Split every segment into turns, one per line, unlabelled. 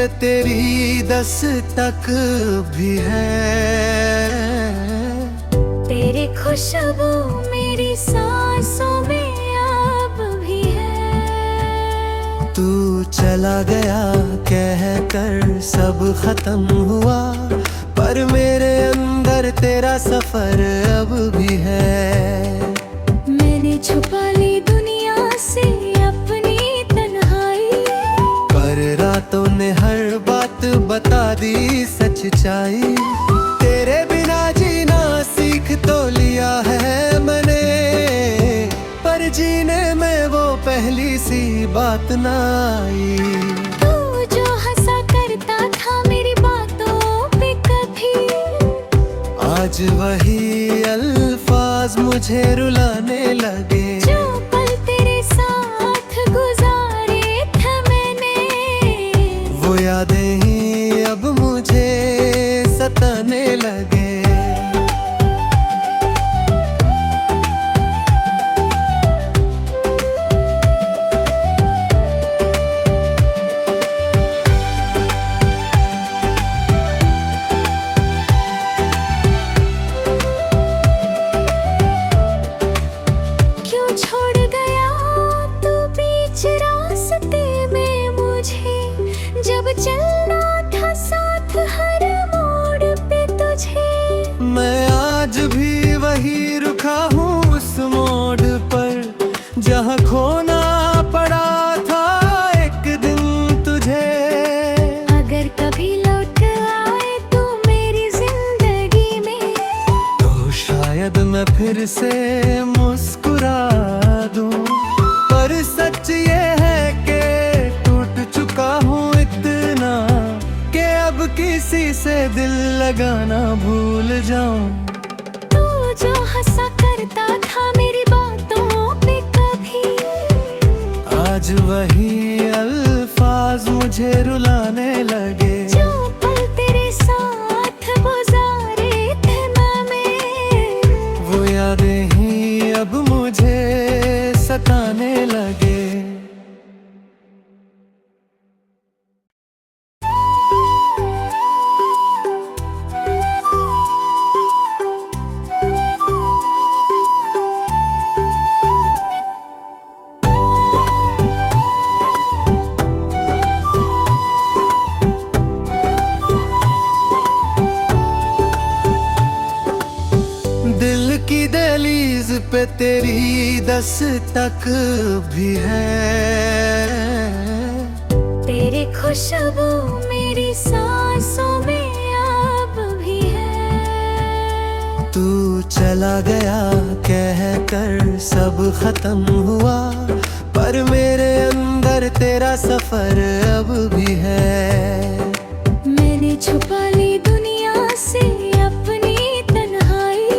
पे तेरी दस्तक भी है।
तेरी खुशबू मेरी सांसों में अब भी है।
तू चला गया कह कर सब खत्म हुआ, पर मेरे अंदर तेरा सफर अब भी है।
मैंने छुपा ली दुनिया से अपनी तन्हाई,
पर रातों ने हर बात बता दी सच्चाई। तेरे बिना जीना सीख तो लिया है मैंने, पर जीने में वो पहली सी बात ना आई।
तू जो हंसा करता था मेरी बातों पे कभी,
आज वही अल्फाज मुझे रुलाने लगे।
जो पल तेरे साथ गुजारे थे मैंने,
वो यादें ही अब मुझे सताने लगे।
छोड़ गया तू बीच रास्ते में मुझे, जब चलना था साथ हर मोड़ पे तुझे।
मैं आज भी वही रुका हूँ उस मोड़ पर, जहाँ खोना पड़ा था एक दिन तुझे।
अगर कभी लौट आए तू मेरी जिंदगी में,
तो शायद मैं फिर से मुस्कुरा दूं। पर सच ये है कि टूट चुका हूँ इतना, कि अब किसी से दिल लगाना भूल जाऊं।
तू जो हंसा करता था मेरी बातों पे कभी,
आज वही अल्फाज मुझे रुलाने लगे।
जो पल तेरे साथ गुजारे थे मैंने,
वो यादें ही अब मुझे सताने लगे। दिल की दहलीज पे तेरी दस्तक भी है।
तेरी खुशबू मेरी सांसों में अब भी है।
तू चला गया कह कर सब खत्म हुआ, पर मेरे अंदर तेरा सफर अब भी है।
मैंने छुपा ली दुनिया से अपनी तन्हाई,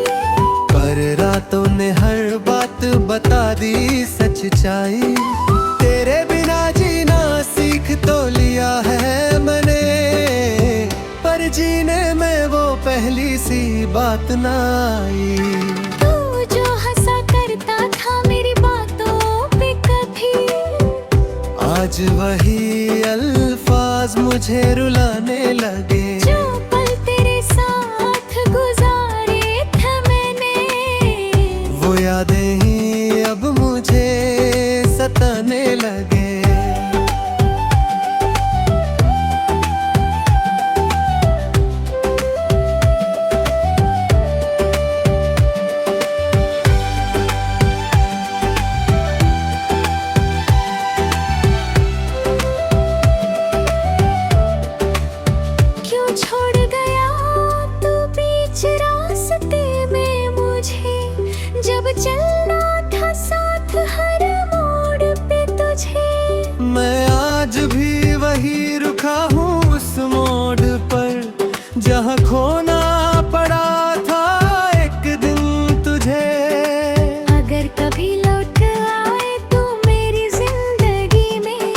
पर रातों ने हर बात बता दी सच्चाई। तेरे बिना जीना सीख तो लिया है मैंने, पर जीने में वो पहली सी बात ना आई।
तू जो हंसा करता था मेरी बातों पे कभी,
आज वही अल्फाज मुझे रुलाने लगे।
जो पल तेरे साथ गुजारे थे मैंने,
वो यादें ही अब मुझे सताने लगे।
छोड़ गया तू बीच रास्ते में मुझे, जब चलना था साथ हर मोड़ पे तुझे।
मैं आज भी वही रुका हूँ उस मोड़ पर, जहाँ खोना पड़ा था एक दिन तुझे।
अगर कभी लौट आए तू मेरी जिंदगी में,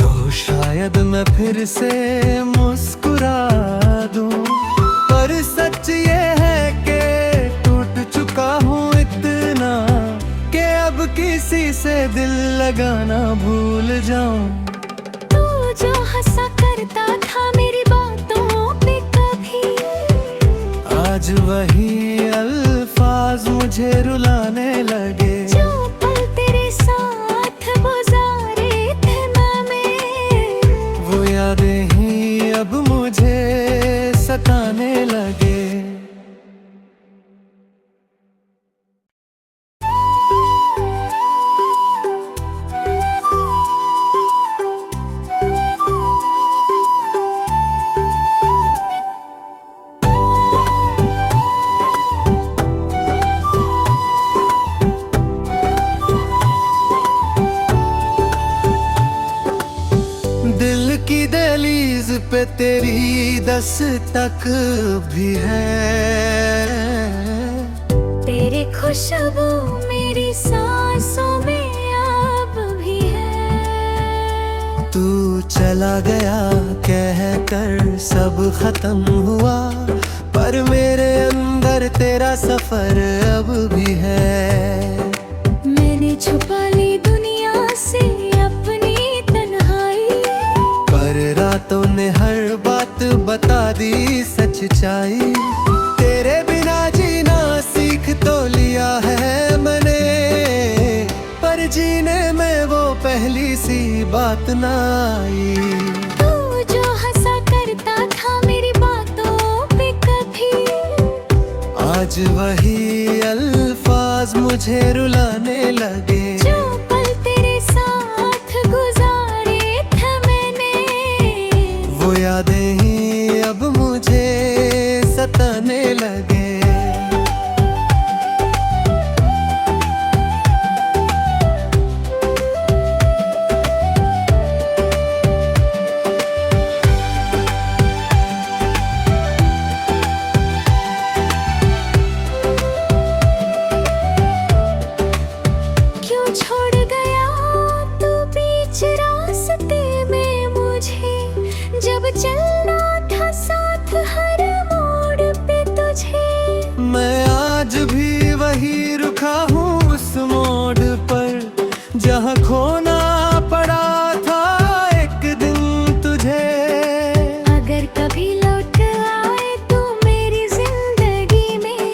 तो शायद मैं फिर से मुस्कुरा दूं। पर सच ये है कि टूट चुका हूँ इतना, कि अब किसी से दिल लगाना भूल जाऊं।
तू जो हंसा करता
आज वही अल्फाज मुझे रुलाने लगे।
जो पल तेरे साथ गुजारे थे मैंने,
वो यादें ही अब मुझे सताने लगे। दिल की दहलीज पे तेरी दस्तक भी है।
तेरी खुशबू मेरी सांसों में अब भी है।
तू चला गया कह कर सब खत्म हुआ, पर मेरे अंदर तेरा सफर अब भी है।
मैंने छुपा ली दुनिया से अपनी तन्हाई,
पर रातों ने हर बात बता दी सच्चाई। तेरे बिना जीना सीख तो लिया है मैंने, पर जीने में वो पहली सी बात ना आई।
तू जो हंसा करता था मेरी बातों पे कभी,
आज वही अल्फाज मुझे रुलाने लगे।
जो पल तेरे साथ गुजारे थे मैंने,
वो यादें ही अब मुझे सताने लगे।
क्यों छोड़ गया तू बीच रास्ते में मुझे, जब चलना था साथ हर मोड़ पे तुझे।
मैं आज भी वही रुका हूँ उस मोड़ पर, जहाँ खोना पड़ा था एक दिन तुझे।
अगर कभी लौट आए तू मेरी जिंदगी में,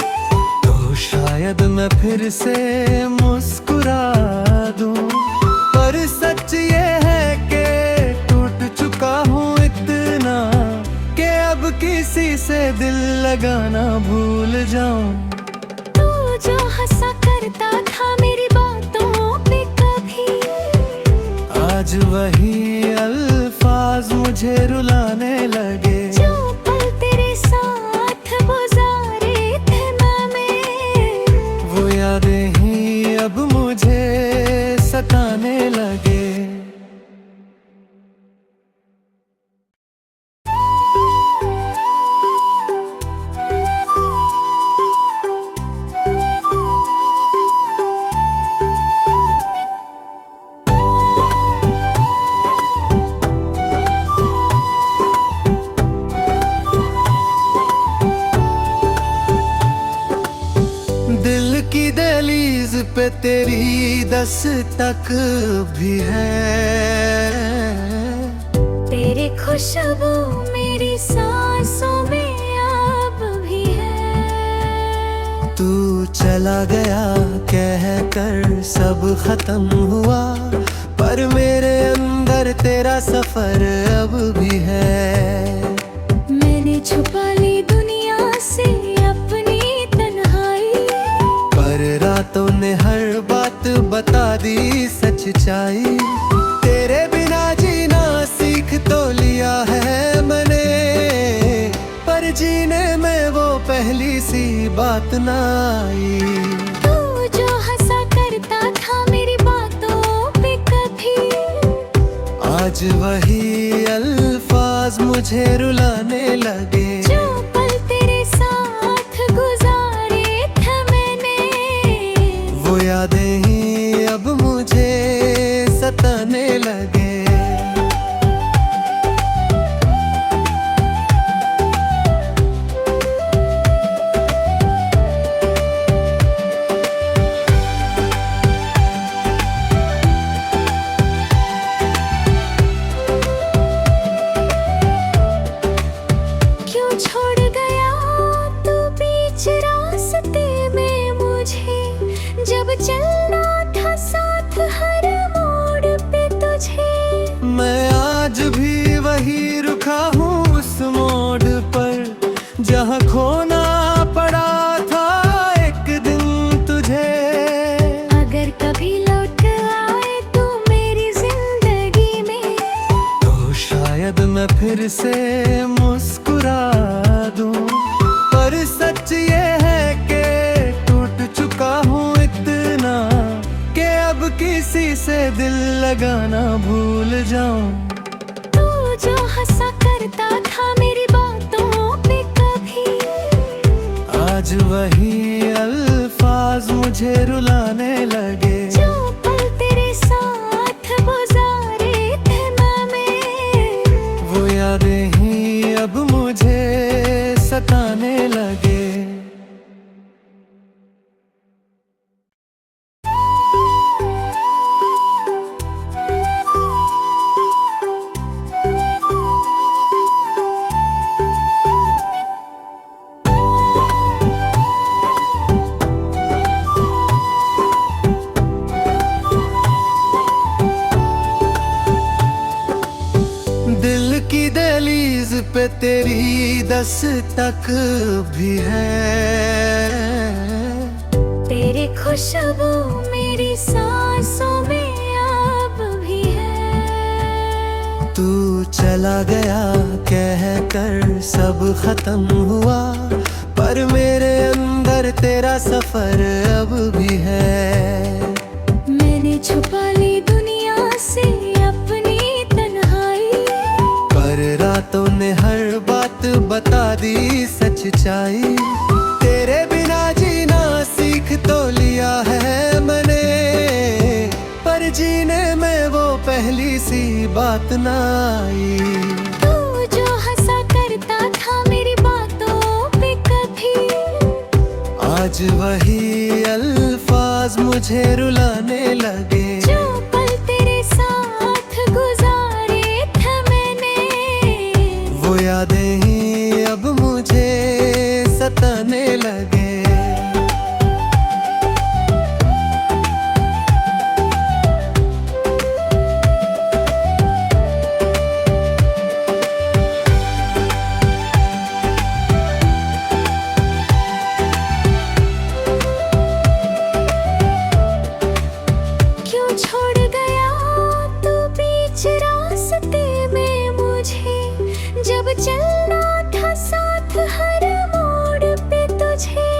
तो शायद मैं फिर से मुस्कुरा दूं, पर सच ये है कि टूट चुका हूँ इतना कि अब किसी से दिल लगाना भूल जाऊं।
तू जो हंसा करता था मेरी बातों पे कभी,
आज वही अल्फाज मुझे रुलाने लगे।
जो पल तेरे साथ गुजारे थे मैंने,
वो यादें ही अब मुझे सताने लगे। दिल की दहलीज पे तेरी दस्तक भी है।
तेरी खुशबू मेरी सांसों में अब भी है।
तू चला गया कह कर सब खत्म हुआ, पर मेरे अंदर तेरा सफर अब भी है।
मैंने छुपा ली दुनिया से अपनी तन्हाई,
पर रातों ने हर बात बता दी सच्चाई। तेरे बिना जीना सीख तो लिया है मैंने, पर जीने में वो पहली सी बात ना आई।
तू जो हंसा करता था मेरी बातों पे कभी,
आज वही अल्फाज मुझे रुलाने लगे।
जो पल तेरे साथ गुजारे थे मैंने,
वो यादें ही अब मुझे सताने लगे।
क्यों छोड़ गया तू भी चलना था साथ हर मोड़ पे तुझे।
मैं आज भी वही रुका हूँ उस मोड़ पर, जहाँ खोना पड़ा था एक दिन तुझे।
अगर कभी लौट आए तू मेरी जिंदगी में,
तो शायद मैं फिर से मुस्कुरा दूं। पर सच ये है कि टूट चुका हूँ इतना, कि अब किसी से दिल लगाना भूल जाऊं।
तू जो हंसा करता था मेरी बातों पे कभी,
आज वही अल्फाज मुझे रुलाने लगे।
जो पल तेरे साथ गुजारे थे मैंने,
वो यादें ही अब मुझे सताने लगे। दिल की दहलीज पे तेरी दस्तक भी है,
तेरी खुशबू मेरी सांसों में अब भी है।
तू चला गया कह कर सब खत्म हुआ, पर मेरे अंदर तेरा सफर अब भी है।
मैंने छुपा ली दुनिया से अपनी तन्हाई,
पर रातों ने हर बात बता दी सच्चाई। तेरे बिना जीना सीख तो लिया है मैंने, पर जीने में वो पहली सी बात ना आई।
तू जो हंसा करता था मेरी बातों पे कभी,
आज वही अल्फाज मुझे रुलाने लगे।
जो पल तेरे साथ गुजारे थे मैंने,
वो यादें ही अब मुझे सताने लगे।
क्यों छोड़ गया तू बीच रास्ते में मुझे, जब चलना था साथ हर मोड़ पे तुझे।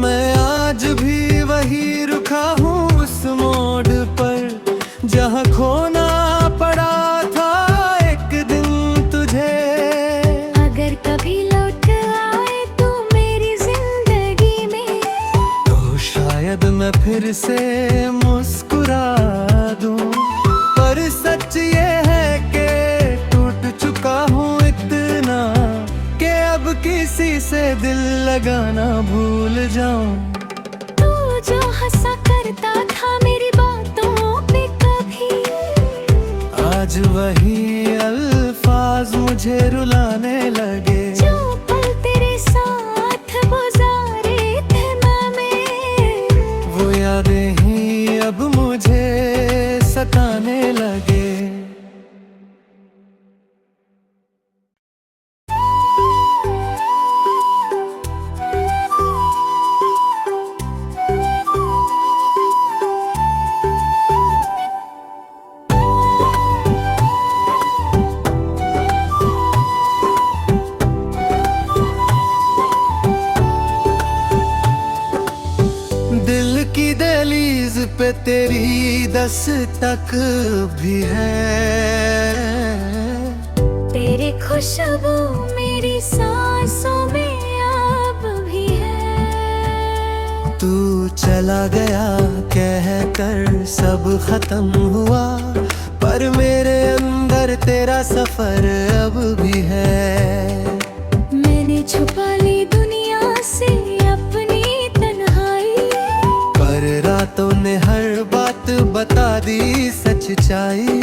मैं आज भी वही रुका हूँ उस मोड़ पर, जहाँ खोना पड़ा था एक दिन तुझे।
अगर कभी लौट आए तू मेरी जिंदगी में,
तो शायद मैं फिर से मुस्कुरा दूं। पर सच ये है कि टूट चुका हूँ इतना, कि अब किसी से दिल लगाना भूल जाऊं।
तू जो हंसा करता था मेरी बातों पे कभी,
आज वही अल्फाज मुझे रुलाने लगे।
जो पल तेरे साथ गुजारे थे मैंने,
वो यादें ही अब मुझे सताने लगे। दिल की दहलीज पे तेरी दस्तक भी है,
तेरी खुशबू मेरी सांसों में अब भी है।
तू चला गया कह कर सब खत्म हुआ, पर मेरे अंदर तेरा सफर अब भी है।
मैंने छुपा ली दुनिया से अपनी तन्हाई,
पर रातों ने हर बात बता दी सच्चाई।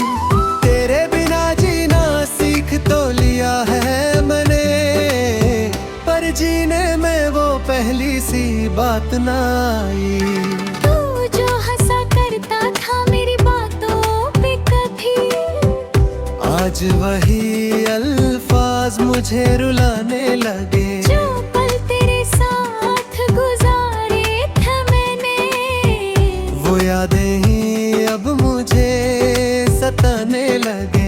तेरे बिना जीना सीख तो लिया है मैंने, पर जीने में वो पहली सी बात ना आई।
तू जो
आज वही अल्फाज मुझे रुलाने लगे।
जो पल तेरे साथ गुजारे थे मैंने,
वो यादें ही अब मुझे सताने लगे।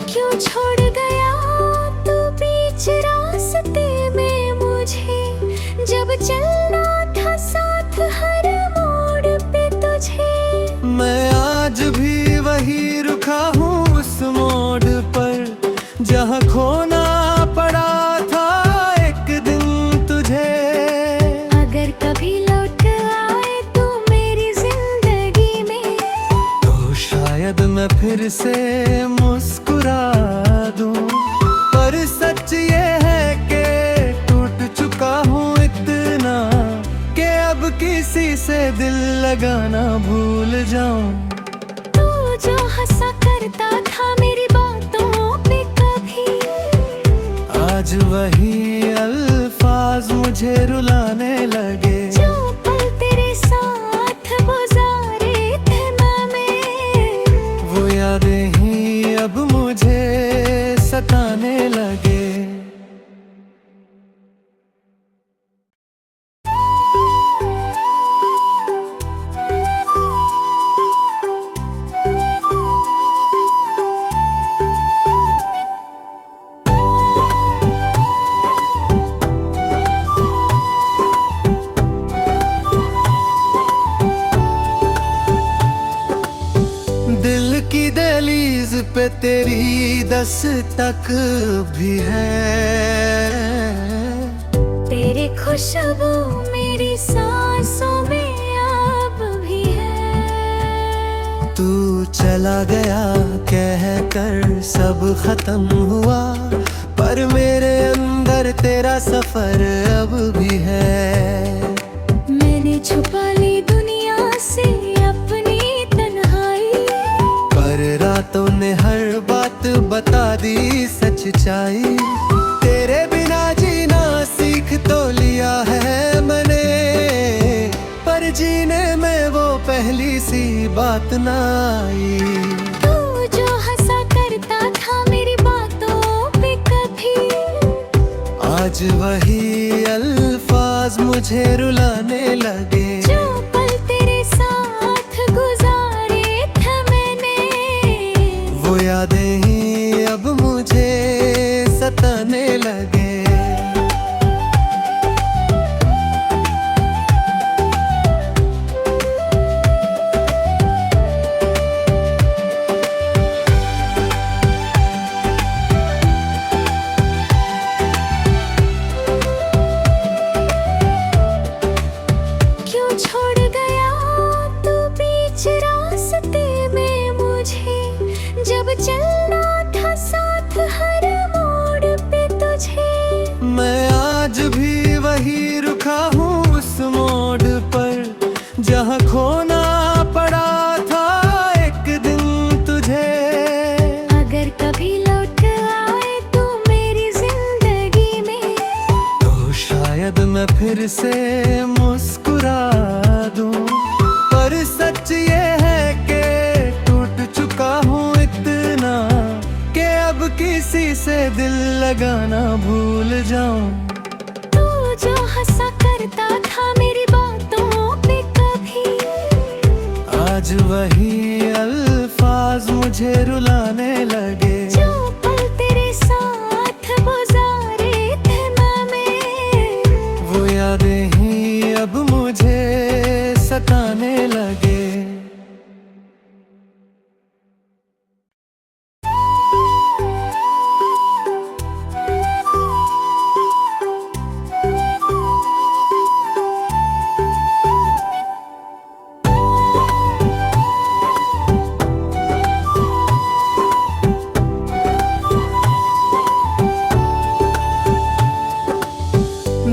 क्यों छोड़ गया तू बीच रास्ते में मुझे, जब चलना था साथ हर मोड़ पे तुझे।
मैं आज भी वही रुका हूँ उस मोड़ पर, जहाँ खोना पड़ा था एक दिन तुझे।
अगर कभी लौट आए तू मेरी जिंदगी में,
तो शायद मैं फिर से मुस्कुरा दूं। पर सच ये है कि टूट चुका हूँ इतना, कि अब किसी से दिल लगाना भूल जाऊं।
तू जो हंसा करता था मेरी बातों पे कभी,
आज वही अल्फाज मुझे रुलाने लगे।
जो पल तेरे साथ गुजारे थे मैंने,
वो यादें ही अब मुझे सताने लगे। दिल की दहलीज पे तेरी दस्तक भी है।
तेरी खुशबू मेरी सांसों में अब भी है।
तू चला गया कह कर सब खत्म हुआ, पर मेरे अंदर तेरा सफर अब भी है।
मैंने छुपा ली दुनिया से अपनी तन्हाई,
पर रातों ने हर बात बता दी सच्चाई। तेरे बिना जीना सीख तो लिया है मैंने, पर जीने में वो पहली सी बात ना आई।
तू जो हंसा करता था मेरी बातों पे कभी,
आज वही अल्फाज मुझे रुलाने लगे।
जो पल तेरे साथ गुजारे थे मैंने,
वो यादें ही अब मुझे सताने लगे।
क्यों छोड़ गया तू बीच रास्ते में मुझे, जब चलना था साथ हर मोड़ पे तुझे।
मैं आज भी वही रुका हूँ उस मोड़ पर, जहाँ खोना पड़ा था एक दिन तुझे।
अगर कभी लौट आए तू मेरी जिंदगी में,
तो शायद मैं फिर से मुस्कुरा दूं। पर सच ये है कि टूट चुका हूँ इतना, कि अब किसी से दिल लगाना भूल जाऊं।
तू जो हंसा करता था मेरी बातों पे कभी,
आज वही अल्फाज मुझे रुलाने लगे।
जो पल तेरे साथ गुजारे थे मैंने,
वो यादें ही अब मुझे सताने लगे।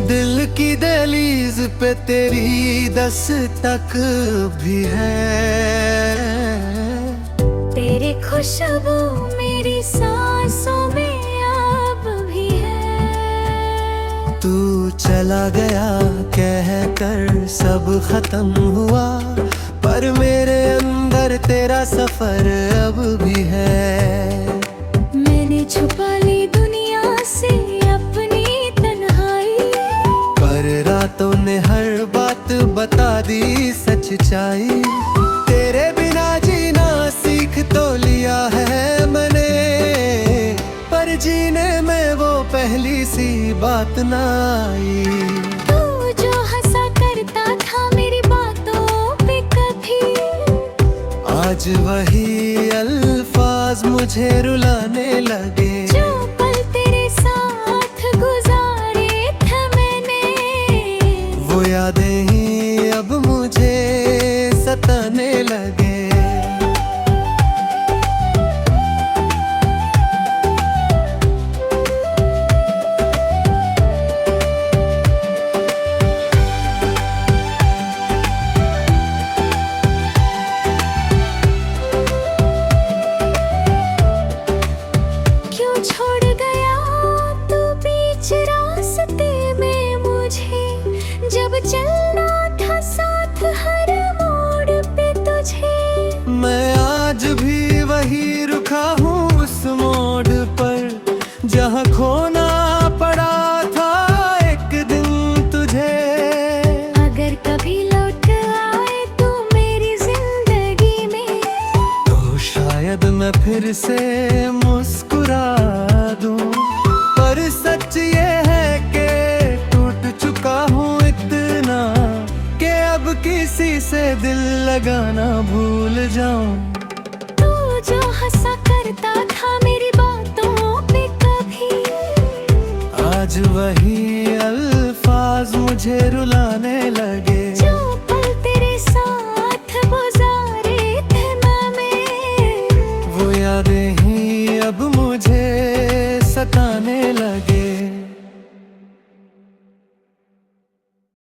दिल की दहलीज पे तेरी दस्तक भी है।
तेरी खुशबू मेरी सांसों में अब भी है।
तू चला गया कह कर सब खत्म हुआ, पर मेरे अंदर तेरा सफर अब भी है।
मैंने छुपा ली दुनिया से अपनी तन्हाई,
पर रातों ने हर बात बता दी सच्चाई। तेरे बिना जीना सीख तो लिया है मैंने, पर जीने में वो पहली सी बात ना आई।
तू जो हंसा करता था मेरी बातों पे कभी,
आज वही अल्फाज मुझे रुलाने लगे।
जो पल तेरे साथ गुजारे थे मैंने,
वो यादें ही अब मुझे सताने लगे।
क्यों छोड़ गया तू बीच रास्ते में मुझे, जब चलना था साथ हर मोड़ पे तुझे।
मैं आज भी वही रुका हूँ उस मोड़ पर, जहाँ खोना पड़ा था एक दिन तुझे।
अगर कभी लौट आए तू मेरी जिंदगी में,
तो शायद मैं फिर से मुस्कुरा दूं, पर सच ये है कि टूट चुका हूँ इतना कि अब किसी से दिल लगाना भूल जाऊं।
तू जो हंसा करता था मेरी बातों पे कभी,
आज वही अल्फाज मुझे रुलाने लगे।